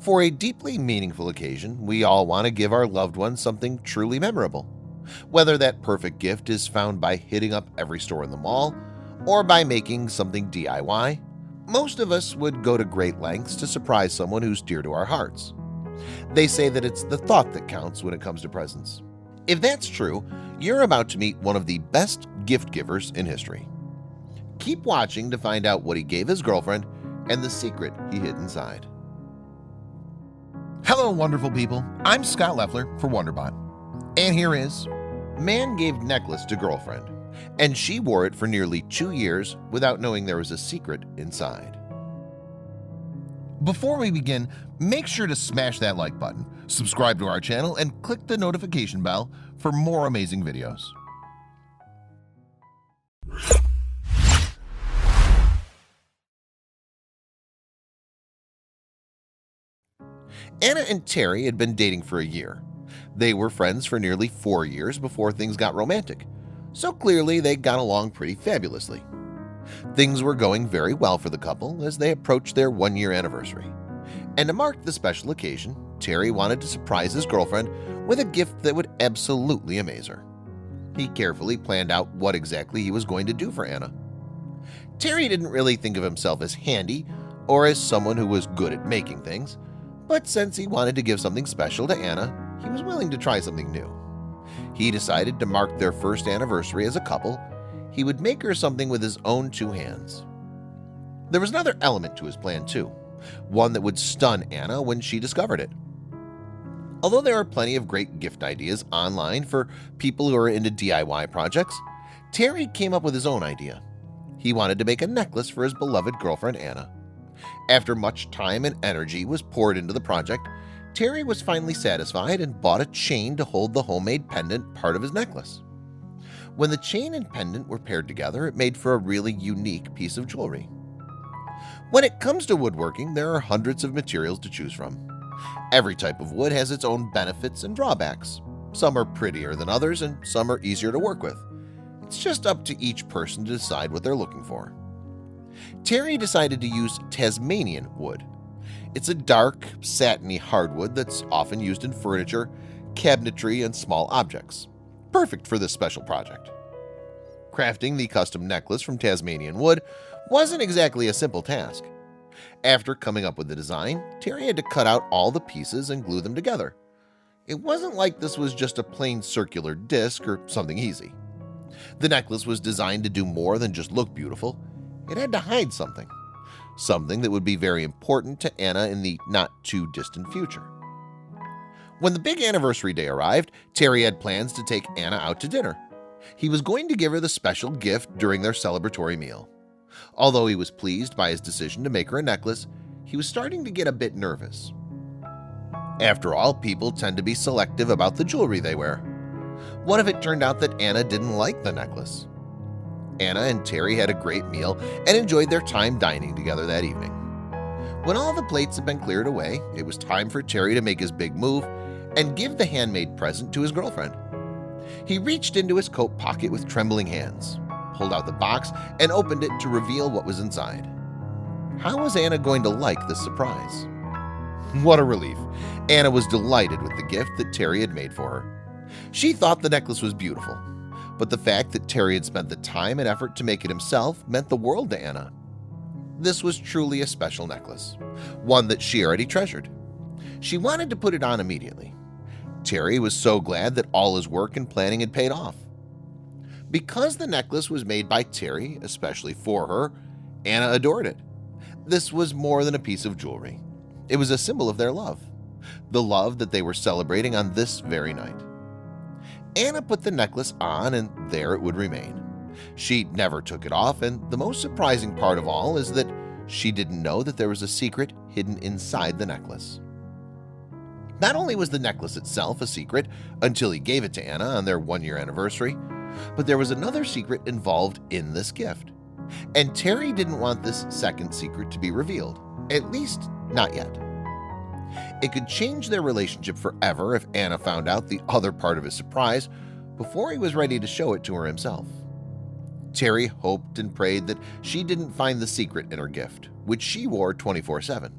For a deeply meaningful occasion, we all want to give our loved ones something truly memorable. Whether that perfect gift is found by hitting up every store in the mall or by making something DIY, most of us would go to great lengths to surprise someone who's dear to our hearts. They say that it's the thought that counts when it comes to presents. If that's true, you're about to meet one of the best gift givers in history. Keep watching to find out what he gave his girlfriend and the secret he hid inside. Hello, wonderful people. I'm Scott Leffler for WonderBot. And here is man gave necklace to girlfriend, and she wore it for nearly 2 years without knowing there was a secret inside. Before we begin, make sure to smash that like button, subscribe to our channel, and click the notification bell for more amazing videos. Anna and Terry had been dating for a year. They were friends for nearly 4 years before things got romantic, so clearly they got along pretty fabulously. Things were going very well for the couple as they approached their 1-year anniversary. And to mark the special occasion, Terry wanted to surprise his girlfriend with a gift that would absolutely amaze her. He carefully planned out what exactly he was going to do for Anna. Terry didn't really think of himself as handy or as someone who was good at making things, but since he wanted to give something special to Anna, he was willing to try something new. He decided to mark their first anniversary as a couple. He would make her something with his own 2 hands. There was another element to his plan too, one that would stun Anna when she discovered it. Although there are plenty of great gift ideas online for people who are into DIY projects, Terry came up with his own idea. He wanted to make a necklace for his beloved girlfriend Anna. After much time and energy was poured into the project, Terry was finally satisfied and bought a chain to hold the homemade pendant part of his necklace. When the chain and pendant were paired together, it made for a really unique piece of jewelry. When it comes to woodworking, there are hundreds of materials to choose from. Every type of wood has its own benefits and drawbacks. Some are prettier than others, and some are easier to work with. It's just up to each person to decide what they're looking for. Terry decided to use Tasmanian wood. It's a dark, satiny hardwood that's often used in furniture, cabinetry, and small objects. Perfect for this special project. Crafting the custom necklace from Tasmanian wood wasn't exactly a simple task. After coming up with the design, Terry had to cut out all the pieces and glue them together. It wasn't like this was just a plain circular disc or something easy. The necklace was designed to do more than just look beautiful. It had to hide something that would be very important to Anna in the not-too-distant future. When the big anniversary day arrived, Terry had plans to take Anna out to dinner. He was going to give her the special gift during their celebratory meal. Although he was pleased by his decision to make her a necklace, he was starting to get a bit nervous. After all, people tend to be selective about the jewelry they wear. What if it turned out that Anna didn't like the necklace? Anna and Terry had a great meal and enjoyed their time dining together that evening. When all the plates had been cleared away, it was time for Terry to make his big move and give the handmade present to his girlfriend. He reached into his coat pocket with trembling hands, pulled out the box, and opened it to reveal what was inside. How was Anna going to like this surprise? What a relief! Anna was delighted with the gift that Terry had made for her. She thought the necklace was beautiful, but the fact that Terry had spent the time and effort to make it himself meant the world to Anna. This was truly a special necklace, one that she already treasured. She wanted to put it on immediately. Terry was so glad that all his work and planning had paid off. Because the necklace was made by Terry, especially for her, Anna adored it. This was more than a piece of jewelry. It was a symbol of their love, the love that they were celebrating on this very night. Anna put the necklace on, and there it would remain. She never took it off, and the most surprising part of all is that she didn't know that there was a secret hidden inside the necklace. Not only was the necklace itself a secret until he gave it to Anna on their 1-year anniversary, but there was another secret involved in this gift. And Terry didn't want this second secret to be revealed, at least not yet. It could change their relationship forever if Anna found out the other part of his surprise before he was ready to show it to her himself. Terry hoped and prayed that she didn't find the secret in her gift, which she wore 24/7.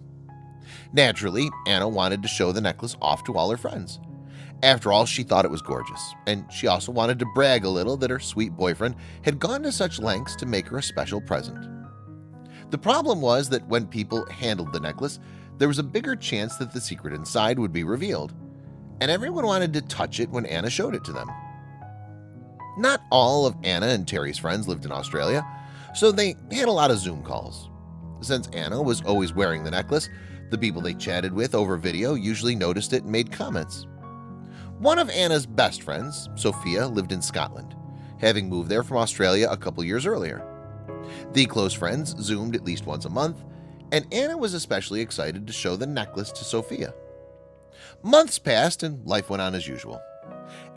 Naturally, Anna wanted to show the necklace off to all her friends. After all, she thought it was gorgeous, and she also wanted to brag a little that her sweet boyfriend had gone to such lengths to make her a special present. The problem was that when people handled the necklace, there was a bigger chance that the secret inside would be revealed, and everyone wanted to touch it when Anna showed it to them. Not all of Anna and Terry's friends lived in Australia, so they had a lot of Zoom calls. Since Anna was always wearing the necklace, the people they chatted with over video usually noticed it and made comments. One of Anna's best friends, Sophia, lived in Scotland, having moved there from Australia a couple years earlier. The close friends Zoomed at least once a month, and Anna was especially excited to show the necklace to Sophia. Months passed and life went on as usual.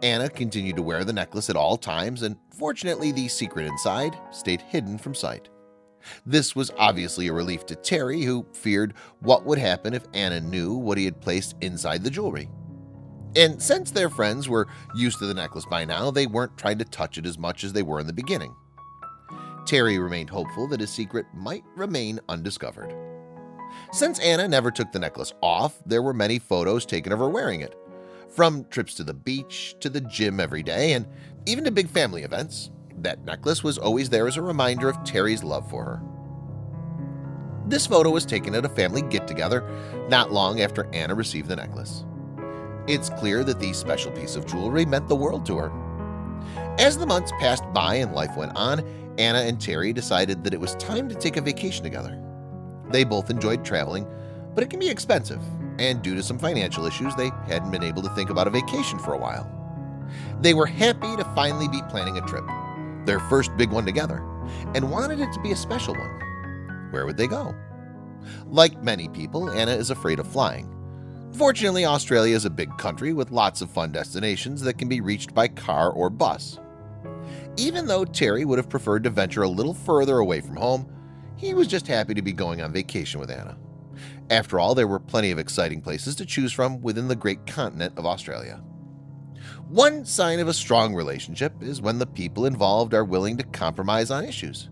Anna continued to wear the necklace at all times, and fortunately the secret inside stayed hidden from sight. This was obviously a relief to Terry, who feared what would happen if Anna knew what he had placed inside the jewelry. And since their friends were used to the necklace by now, they weren't trying to touch it as much as they were in the beginning. Terry remained hopeful that his secret might remain undiscovered. Since Anna never took the necklace off, there were many photos taken of her wearing it, from trips to the beach to the gym every day and even to big family events. That necklace was always there as a reminder of Terry's love for her. This photo was taken at a family get-together not long after Anna received the necklace. It's clear that the special piece of jewelry meant the world to her. As the months passed by and life went on, Anna and Terry decided that it was time to take a vacation together. They both enjoyed traveling, but it can be expensive, and due to some financial issues, they hadn't been able to think about a vacation for a while. They were happy to finally be planning a trip, their first big one together, and wanted it to be a special one. Where would they go? Like many people, Anna is afraid of flying. Fortunately, Australia is a big country with lots of fun destinations that can be reached by car or bus. Even though Terry would have preferred to venture a little further away from home, he was just happy to be going on vacation with Anna. After all, there were plenty of exciting places to choose from within the great continent of Australia. One sign of a strong relationship is when the people involved are willing to compromise on issues.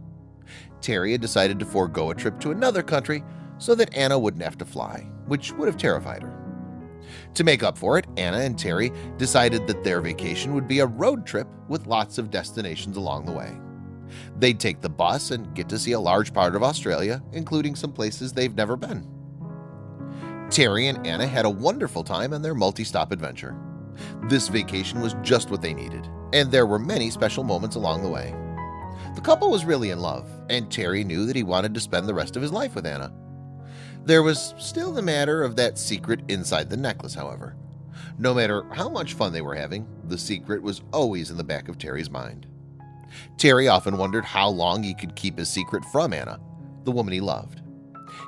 Terry had decided to forego a trip to another country so that Anna wouldn't have to fly, which would have terrified her. To make up for it, Anna and Terry decided that their vacation would be a road trip with lots of destinations along the way. They'd take the bus and get to see a large part of Australia, including some places they've never been. Terry and Anna had a wonderful time on their multi-stop adventure. This vacation was just what they needed, and there were many special moments along the way. The couple was really in love, and Terry knew that he wanted to spend the rest of his life with Anna. There was still the matter of that secret inside the necklace, however. No matter how much fun they were having, the secret was always in the back of Terry's mind. Terry often wondered how long he could keep his secret from Anna, the woman he loved.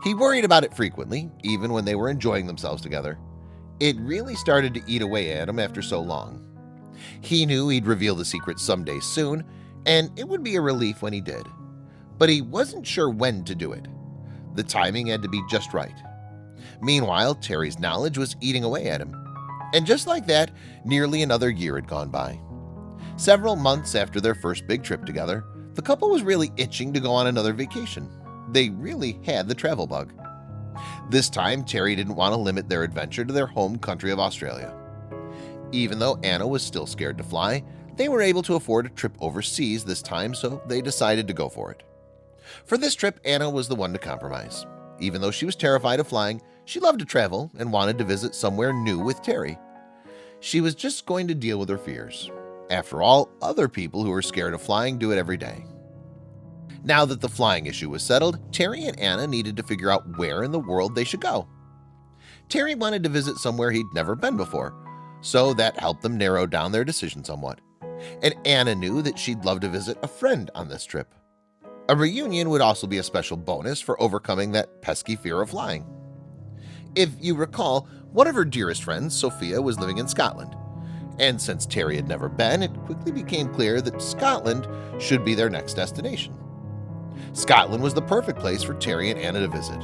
He worried about it frequently, even when they were enjoying themselves together. It really started to eat away at him after so long. He knew he'd reveal the secret someday soon, and it would be a relief when he did. But he wasn't sure when to do it. The timing had to be just right. Meanwhile, Terry's knowledge was eating away at him. And just like that, nearly another year had gone by. Several months after their first big trip together, the couple was really itching to go on another vacation. They really had the travel bug. This time, Terry didn't want to limit their adventure to their home country of Australia. Even though Anna was still scared to fly, they were able to afford a trip overseas this time, so they decided to go for it. For this trip, Anna was the one to compromise. Even though she was terrified of flying, she loved to travel and wanted to visit somewhere new with Terry. She was just going to deal with her fears. After all, other people who are scared of flying do it every day. Now that the flying issue was settled, Terry and Anna needed to figure out where in the world they should go. Terry wanted to visit somewhere he'd never been before, so that helped them narrow down their decision somewhat. And Anna knew that she'd love to visit a friend on this trip. A reunion would also be a special bonus for overcoming that pesky fear of flying. If you recall, one of her dearest friends, Sophia, was living in Scotland. And since Terry had never been, it quickly became clear that Scotland should be their next destination. Scotland was the perfect place for Terry and Anna to visit.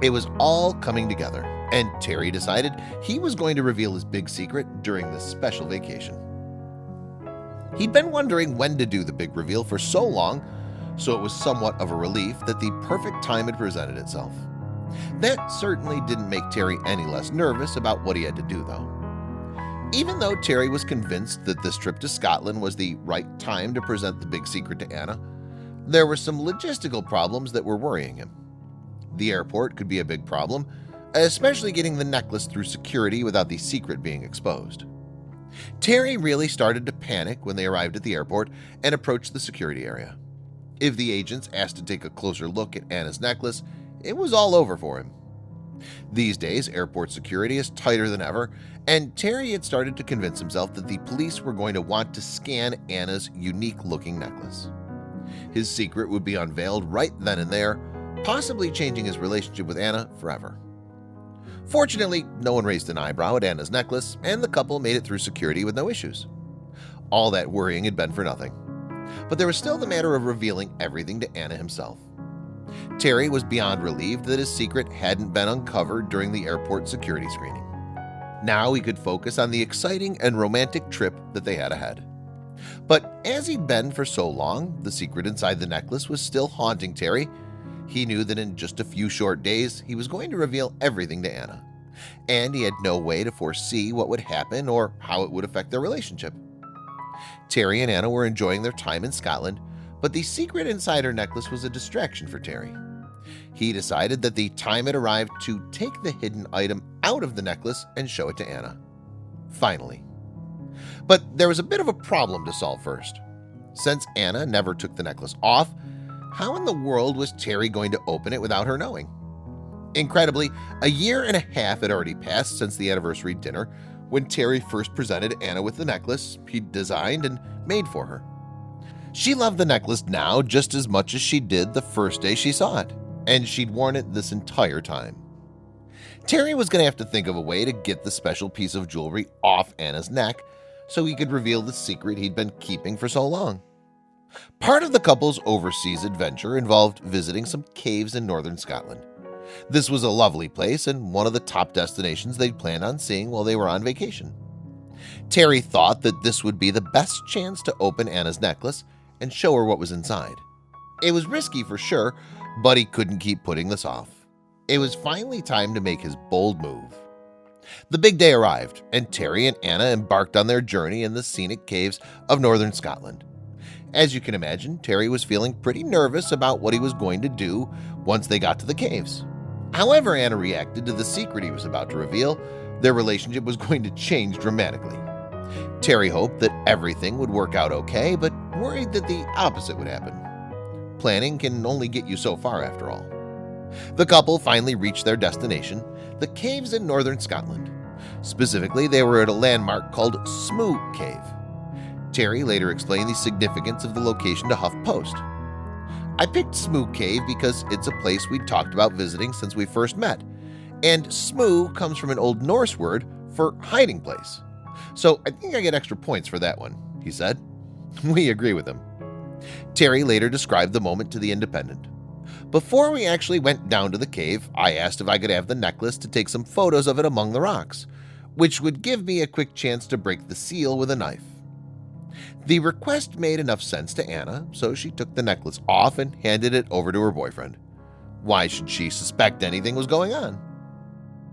It was all coming together, and Terry decided he was going to reveal his big secret during this special vacation. He'd been wondering when to do the big reveal for so long, so it was somewhat of a relief that the perfect time had presented itself. That certainly didn't make Terry any less nervous about what he had to do, though. Even though Terry was convinced that this trip to Scotland was the right time to present the big secret to Anna, there were some logistical problems that were worrying him. The airport could be a big problem, especially getting the necklace through security without the secret being exposed. Terry really started to panic when they arrived at the airport and approached the security area. If the agents asked to take a closer look at Anna's necklace, it was all over for him. These days, airport security is tighter than ever, and Terry had started to convince himself that the police were going to want to scan Anna's unique-looking necklace. His secret would be unveiled right then and there, possibly changing his relationship with Anna forever. Fortunately, no one raised an eyebrow at Anna's necklace, and the couple made it through security with no issues. All that worrying had been for nothing. But there was still the matter of revealing everything to Anna himself. Terry was beyond relieved that his secret hadn't been uncovered during the airport security screening. Now he could focus on the exciting and romantic trip that they had ahead. But as he'd been for so long, the secret inside the necklace was still haunting Terry. He knew that in just a few short days, he was going to reveal everything to Anna, and he had no way to foresee what would happen or how it would affect their relationship. Terry and Anna were enjoying their time in Scotland, but the secret inside her necklace was a distraction for Terry. He decided that the time had arrived to take the hidden item out of the necklace and show it to Anna. Finally. But there was a bit of a problem to solve first. Since Anna never took the necklace off, how in the world was Terry going to open it without her knowing? Incredibly, a year and a half had already passed since the anniversary dinner when Terry first presented Anna with the necklace he'd designed and made for her. She loved the necklace now just as much as she did the first day she saw it, and she'd worn it this entire time. Terry was going to have to think of a way to get the special piece of jewelry off Anna's neck so he could reveal the secret he'd been keeping for so long. Part of the couple's overseas adventure involved visiting some caves in northern Scotland. This was a lovely place and one of the top destinations they'd planned on seeing while they were on vacation. Terry thought that this would be the best chance to open Anna's necklace and show her what was inside. It was risky for sure, but he couldn't keep putting this off. It was finally time to make his bold move. The big day arrived, and Terry and Anna embarked on their journey in the scenic caves of northern Scotland. As you can imagine, Terry was feeling pretty nervous about what he was going to do once they got to the caves. However Anna reacted to the secret he was about to reveal, their relationship was going to change dramatically. Terry hoped that everything would work out okay, but worried that the opposite would happen. Planning can only get you so far after all. The couple finally reached their destination, the caves in northern Scotland. Specifically, they were at a landmark called Smoo Cave. Terry later explained the significance of the location to HuffPost. I picked Smoo Cave because it's a place we'd talked about visiting since we first met, and Smoo comes from an Old Norse word for hiding place. So I think I get extra points for that one, he said. We agree with him. Terry later described the moment to The Independent. Before we actually went down to the cave, I asked if I could have the necklace to take some photos of it among the rocks, which would give me a quick chance to break the seal with a knife. The request made enough sense to Anna, so she took the necklace off and handed it over to her boyfriend. Why should she suspect anything was going on?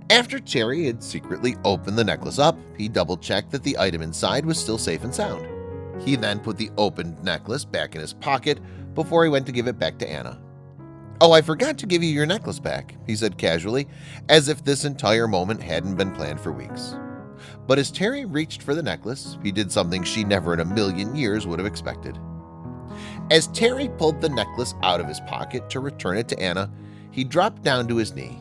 After Terry had secretly opened the necklace up, he double-checked that the item inside was still safe and sound. He then put the opened necklace back in his pocket before he went to give it back to Anna. "Oh, I forgot to give you your necklace back," he said casually, as if this entire moment hadn't been planned for weeks. But as Terry reached for the necklace, he did something she never in a million years would have expected. As Terry pulled the necklace out of his pocket to return it to Anna, he dropped down to his knee.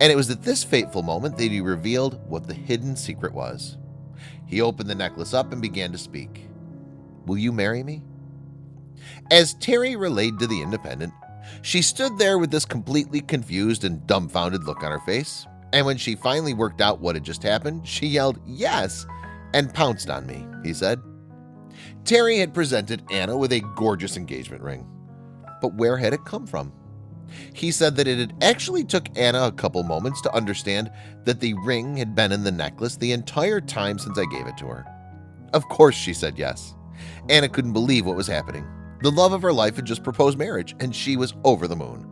And it was at this fateful moment that he revealed what the hidden secret was. He opened the necklace up and began to speak. "Will you marry me?" As Terry relayed to The Independent, she stood there with this completely confused and dumbfounded look on her face, and when she finally worked out what had just happened, she yelled, "Yes!" and pounced on me, he said. Terry had presented Anna with a gorgeous engagement ring. But where had it come from? He said that it had actually took Anna a couple moments to understand that the ring had been in the necklace the entire time since I gave it to her. Of course she said yes. Anna couldn't believe what was happening. The love of her life had just proposed marriage, and she was over the moon.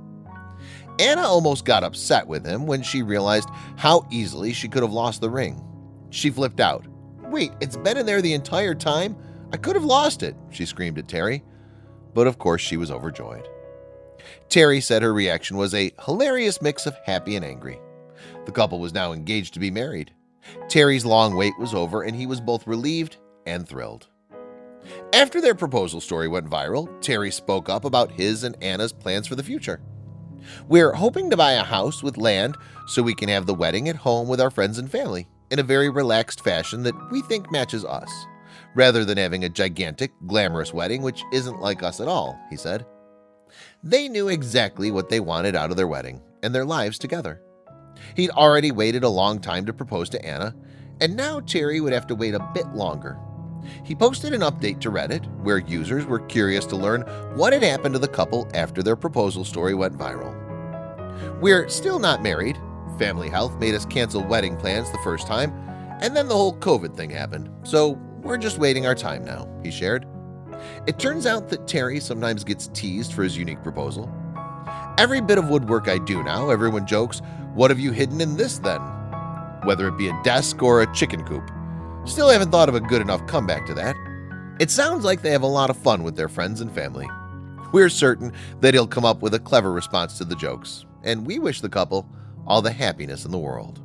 Anna almost got upset with him when she realized how easily she could have lost the ring. She flipped out. "Wait, it's been in there the entire time? I could have lost it," she screamed at Terry. But of course she was overjoyed. Terry said her reaction was a hilarious mix of happy and angry. The couple was now engaged to be married. Terry's long wait was over and he was both relieved and thrilled. After their proposal story went viral, Terry spoke up about his and Anna's plans for the future. "We're hoping to buy a house with land so we can have the wedding at home with our friends and family in a very relaxed fashion that we think matches us, rather than having a gigantic, glamorous wedding which isn't like us at all," he said. They knew exactly what they wanted out of their wedding and their lives together. He'd already waited a long time to propose to Anna, and now Terry would have to wait a bit longer. He posted an update to Reddit where users were curious to learn what had happened to the couple after their proposal story went viral. "We're still not married. Family health made us cancel wedding plans the first time, and then the whole COVID thing happened, so we're just waiting our time now," he shared. It turns out that Terry sometimes gets teased for his unique proposal. "Every bit of woodwork I do now, everyone jokes, 'What have you hidden in this then?' Whether it be a desk or a chicken coop. Still haven't thought of a good enough comeback to that." It sounds like they have a lot of fun with their friends and family. We're certain that he'll come up with a clever response to the jokes, and we wish the couple all the happiness in the world.